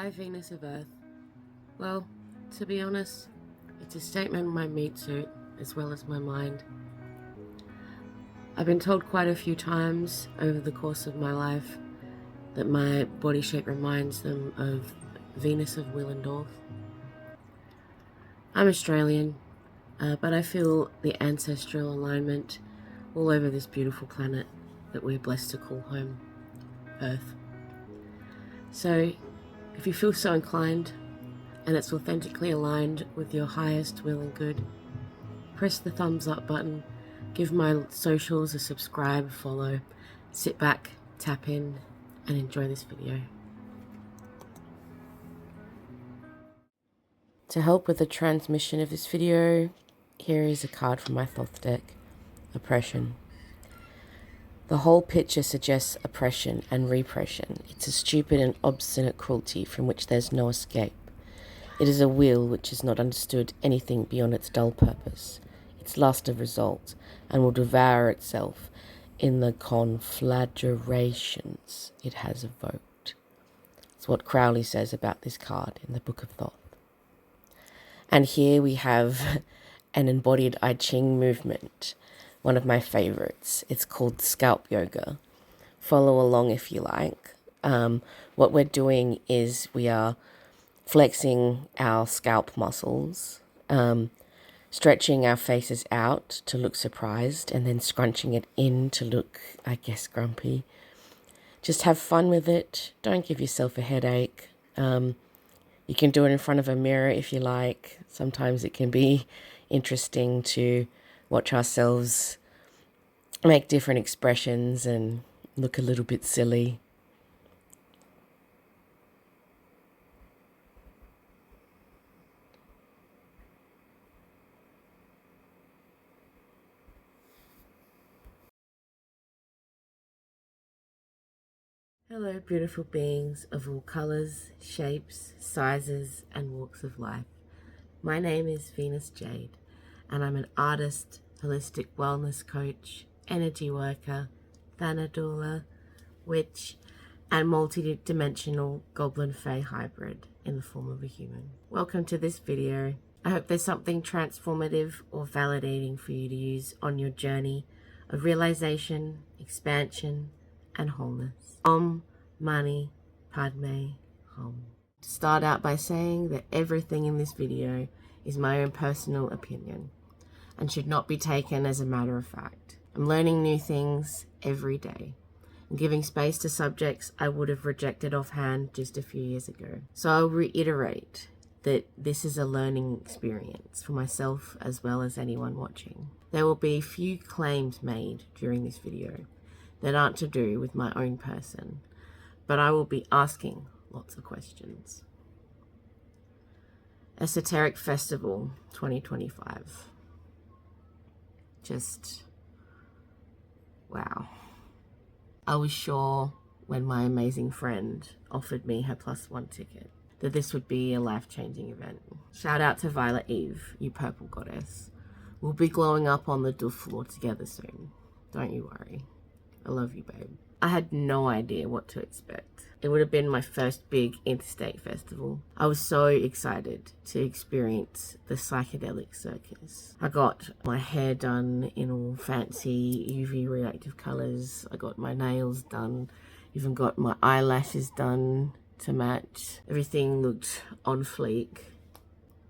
Why Venus of Earth? Well, to be honest, it's a statement in my meat suit as well as my mind. I've been told quite a few times over the course of my life that my body shape reminds them of Venus of Willendorf. I'm Australian, but I feel the ancestral alignment all over this beautiful planet that we're blessed to call home, Earth. So, if you feel so inclined, and it's authentically aligned with your highest will and good, press the thumbs up button, give my socials a subscribe, follow, sit back, tap in, and enjoy this video. To help with the transmission of this video, here is a card from my Thoth deck, Oppression. The whole picture suggests oppression and repression. It's a stupid and obstinate cruelty from which there's no escape. It is a will which has not understood anything beyond its dull purpose, its lust of result, and will devour itself in the conflagrations it has evoked. It's what Crowley says about this card in the Book of Thoth. And here we have an embodied I Ching movement, one of my favorites. It's called scalp yoga. Follow along if you like. What we're doing is we are flexing our scalp muscles, stretching our faces out to look surprised, and then scrunching it in to look, I guess, grumpy. Just have fun with it. Don't give yourself a headache. You can do it in front of a mirror if you like. Sometimes it can be interesting to watch ourselves make different expressions and look a little bit silly. Hello, beautiful beings of all colours, shapes, sizes, and walks of life. My name is Venus Jade, and I'm an artist, holistic wellness coach, energy worker, Thana doula, witch, and multi-dimensional goblin fae hybrid in the form of a human. Welcome to this video. I hope there's something transformative or validating for you to use on your journey of realization, expansion, and wholeness. Om Mani Padme Hum. Start out by saying that everything in this video is my own personal opinion and should not be taken as a matter of fact. I'm learning new things every day and giving space to subjects I would have rejected offhand just a few years ago. So I'll reiterate that this is a learning experience for myself as well as anyone watching. There will be few claims made during this video that aren't to do with my own person, but I will be asking lots of questions. Esoteric Festival 2025. Just, wow. I was sure when my amazing friend offered me her +1 ticket that this would be a life-changing event. Shout out to Violet Eve, you purple goddess. We'll be glowing up on the doof floor together soon. Don't you worry. I love you, babe. I had no idea what to expect. It would have been my first big interstate festival. I was so excited to experience the psychedelic circus. I got my hair done in all fancy UV reactive colors. I got my nails done. Even got my eyelashes done to match. Everything looked on fleek.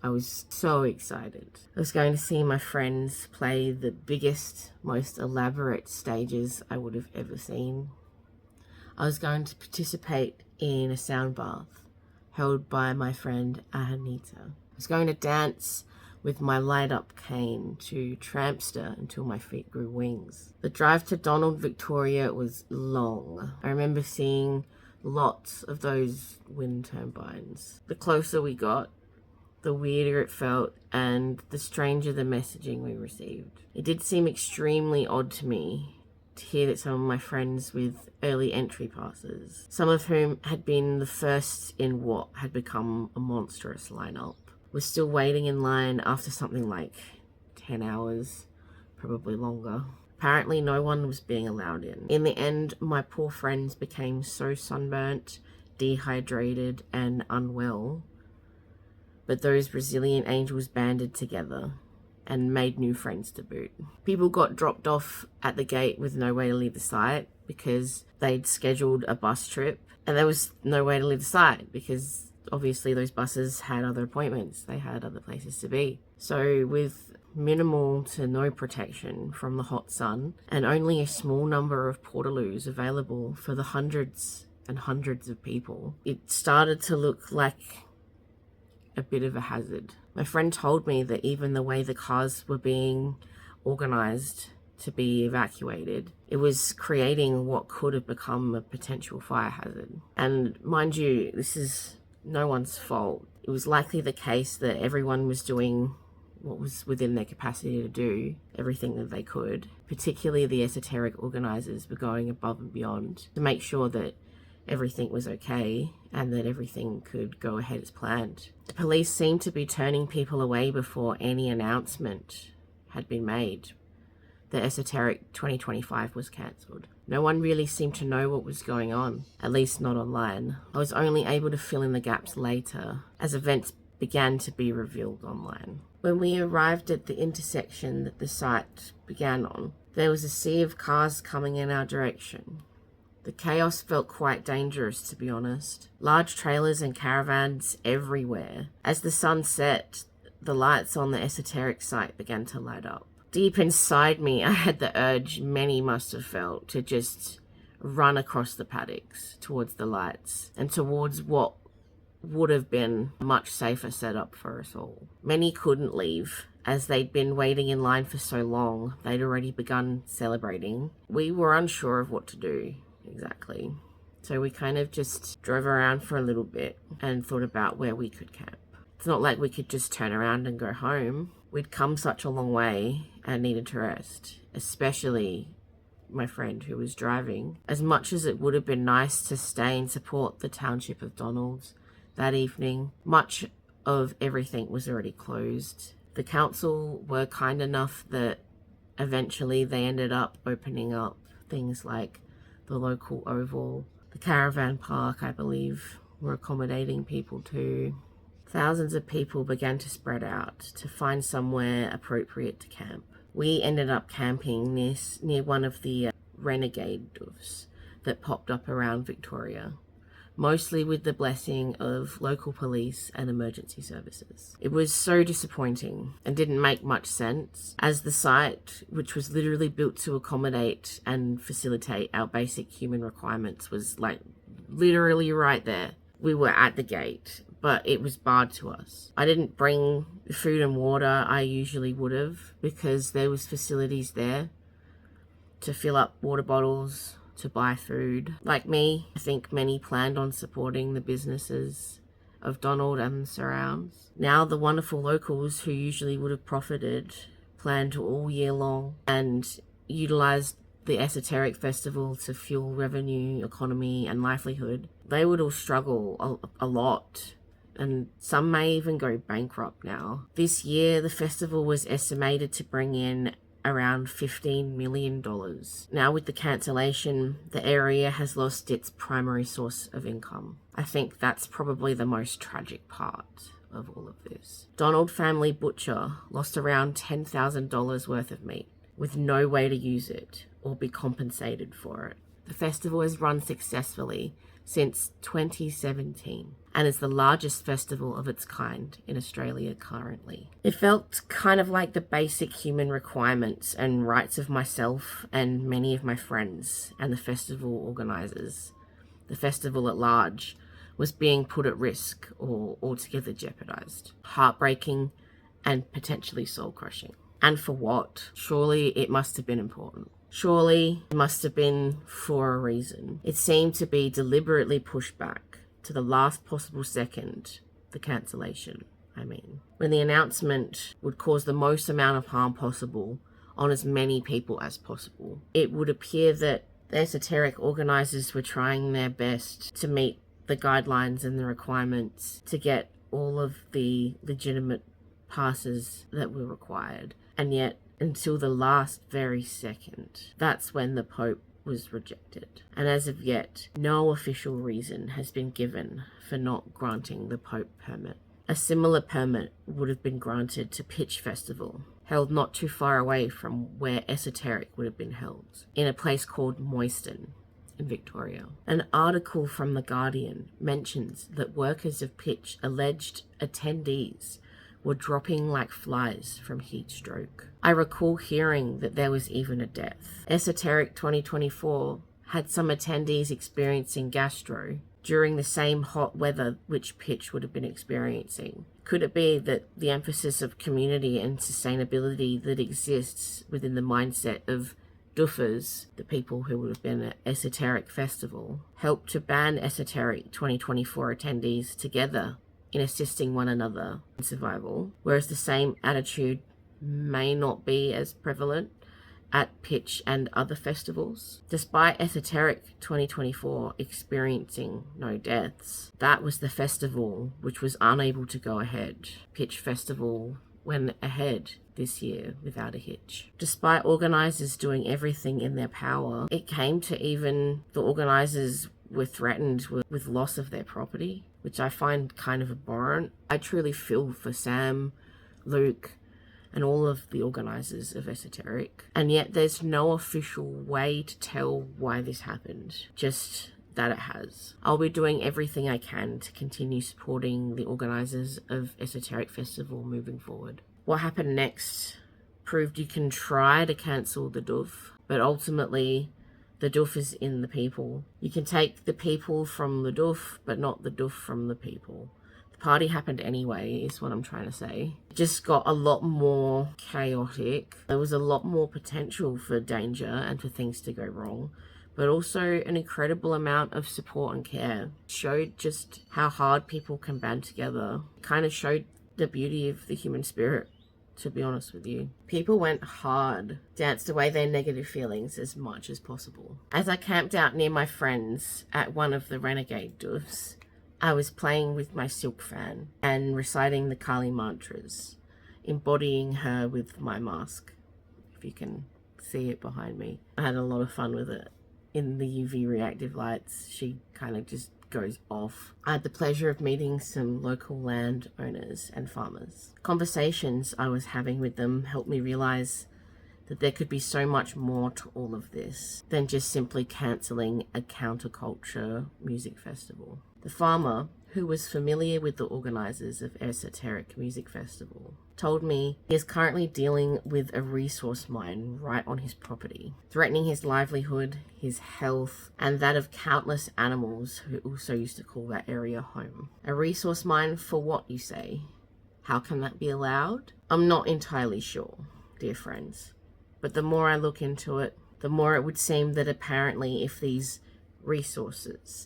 I was so excited. I was going to see my friends play the biggest, most elaborate stages I would have ever seen. I was going to participate in a sound bath held by my friend Ahanita. I was going to dance with my light up cane to Trampster until my feet grew wings. The drive to Donald, Victoria was long. I remember seeing lots of those wind turbines. The closer we got, the weirder it felt and the stranger the messaging we received. It did seem extremely odd to me to hear that some of my friends with early entry passes, some of whom had been the first in what had become a monstrous lineup, were still waiting in line after something like 10 hours, probably longer. Apparently no one was being allowed in. In the end, my poor friends became so sunburnt dehydrated and unwell, but those resilient angels banded together and made new friends to boot. People got dropped off at the gate with no way to leave the site because they'd scheduled a bus trip, and there was no way to leave the site because obviously those buses had other appointments. They had other places to be. So with minimal to no protection from the hot sun and only a small number of portaloos available for the hundreds and hundreds of people, it started to look like a bit of a hazard. My friend told me that even the way the cars were being organized to be evacuated, it was creating what could have become a potential fire hazard. And mind you, this is no one's fault. It was likely the case that everyone was doing what was within their capacity to do, everything that they could. Particularly the esoteric organizers were going above and beyond to make sure that everything was okay and that everything could go ahead as planned. The police seemed to be turning people away before any announcement had been made. The Esoteric 2025 was cancelled. No one really seemed to know what was going on, at least not online. I was only able to fill in the gaps later as events began to be revealed online. When we arrived at the intersection that the site began on, there was a sea of cars coming in our direction. The chaos felt quite dangerous, to be honest. Large trailers and caravans everywhere. As the sun set, the lights on the Esoteric site began to light up. Deep inside me, I had the urge many must have felt to just run across the paddocks towards the lights and towards what would have been a much safer setup for us all. Many couldn't leave as they'd been waiting in line for so long. They'd already begun celebrating. We were unsure of what to do exactly, so we kind of just drove around for a little bit and thought about where we could camp. It's not like we could just turn around and go home. We'd come such a long way and needed to rest, especially my friend who was driving. As much as it would have been nice to stay and support the township of Donald that evening, much of everything was already closed. The council were kind enough that eventually they ended up opening up things like the local oval. The caravan park, I believe, were accommodating people too. Thousands of people began to spread out to find somewhere appropriate to camp. We ended up camping near one of the renegade doofs that popped up around Victoria, mostly with the blessing of local police and emergency services. It was so disappointing and didn't make much sense, as the site, which was literally built to accommodate and facilitate our basic human requirements, was like literally right there. We were at the gate, but it was barred to us. I didn't bring the food and water I usually would have because there was facilities there to fill up water bottles, to buy food. Like me, I think many planned on supporting the businesses of Donald and the surrounds. Now the wonderful locals who usually would have profited planned all year long and utilised the Esoteric Festival to fuel revenue, economy and livelihood. They would all struggle a lot, and some may even go bankrupt now. This year, the festival was estimated to bring in around $15 million. Now with the cancellation, the area has lost its primary source of income. I think that's probably the most tragic part of all of this. Donald Family Butcher lost around $10,000 worth of meat with no way to use it or be compensated for it. The festival has run successfully since 2017 and is the largest festival of its kind in Australia currently. It felt kind of like the basic human requirements and rights of myself and many of my friends and the festival organisers, the festival at large, was being put at risk or altogether jeopardised. Heartbreaking and potentially soul-crushing. And for what? Surely it must have been important. Surely it must have been for a reason. It seemed to be deliberately pushed back to the last possible second, the cancellation, when the announcement would cause the most amount of harm possible on as many people as possible. It would appear that the esoteric organisers were trying their best to meet the guidelines and the requirements to get all of the legitimate passes that were required. And yet, until the last very second, that's when the Pope was rejected. And as of yet, no official reason has been given for not granting the Pope permit. A similar permit would have been granted to Pitch Festival, held not too far away from where Esoteric would have been held, in a place called Moyston in Victoria. An article from The Guardian mentions that workers of Pitch alleged attendees were dropping like flies from heat stroke. I recall hearing that there was even a death. Esoteric 2024 had some attendees experiencing gastro during the same hot weather which Pitch would have been experiencing. Could it be that the emphasis of community and sustainability that exists within the mindset of doofers, the people who would have been at Esoteric Festival, helped to band Esoteric 2024 attendees together in assisting one another in survival, whereas the same attitude may not be as prevalent at Pitch and other festivals? Despite Esoteric 2024 experiencing no deaths, that was the festival which was unable to go ahead. Pitch Festival went ahead this year without a hitch. Despite organisers doing everything in their power, it came to even the organisers were threatened with loss of their property, which I find kind of abhorrent. I truly feel for Sam, Luke, and all of the organisers of Esoteric. And yet there's no official way to tell why this happened, just that it has. I'll be doing everything I can to continue supporting the organisers of Esoteric Festival moving forward. What happened next proved you can try to cancel the doof, but ultimately the doof is in the people. You can take the people from the doof, but not the doof from the people. Party happened anyway, is what I'm trying to say. It just got a lot more chaotic. There was a lot more potential for danger and for things to go wrong, but also an incredible amount of support and care. It showed just how hard people can band together. It kind of showed the beauty of the human spirit, to be honest with you. People went hard, danced away their negative feelings as much as possible. As I camped out near my friends at one of the renegade doofs, I was playing with my silk fan and reciting the Kali mantras, embodying her with my mask, if you can see it behind me. I had a lot of fun with it. In the UV reactive lights, she kind of just goes off. I had the pleasure of meeting some local land owners and farmers. Conversations I was having with them helped me realize that there could be so much more to all of this than just simply cancelling a counterculture music festival. The farmer, who was familiar with the organisers of Esoteric Music Festival, told me he is currently dealing with a resource mine right on his property, threatening his livelihood, his health, and that of countless animals who also used to call that area home. A resource mine for what, you say? How can that be allowed? I'm not entirely sure, dear friends, but the more I look into it, the more it would seem that apparently if these resources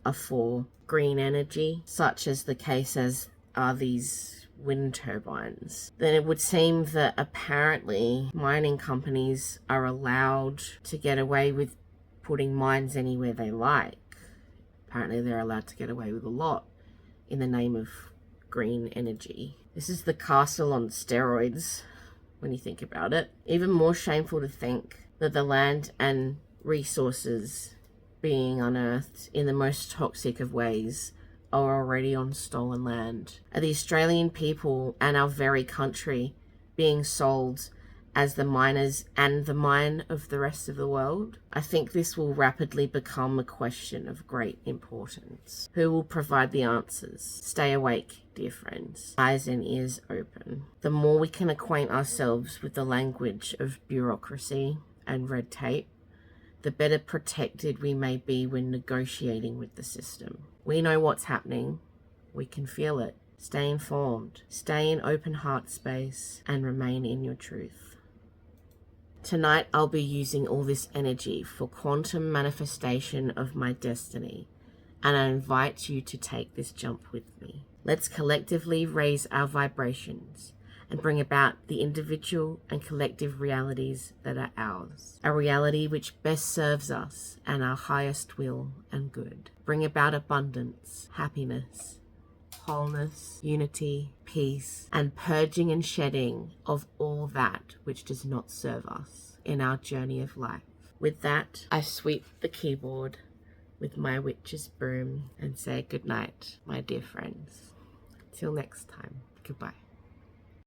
are for green energy, such as the case as are these wind turbines, then it would seem that apparently mining companies are allowed to get away with putting mines anywhere they like. Apparently they're allowed to get away with a lot in the name of green energy. This is the castle on steroids when you think about it. Even more shameful to think that the land and resources being unearthed in the most toxic of ways are already on stolen land. Are the Australian people and our very country being sold as the miners and the mine of the rest of the world? I think this will rapidly become a question of great importance. Who will provide the answers? Stay awake, dear friends. Eyes and ears open. The more we can acquaint ourselves with the language of bureaucracy and red tape, the better protected we may be when negotiating with the system. We know what's happening. We can feel it. Stay informed. Stay in open heart space and remain in your truth. Tonight I'll be using all this energy for quantum manifestation of my destiny, and I invite you to take this jump with me. Let's collectively raise our vibrations and bring about the individual and collective realities that are ours. A reality which best serves us and our highest will and good. Bring about abundance, happiness, wholeness, unity, peace, and purging and shedding of all that which does not serve us in our journey of life. With that, I sweep the keyboard with my witch's broom and say goodnight, my dear friends. Till next time, goodbye.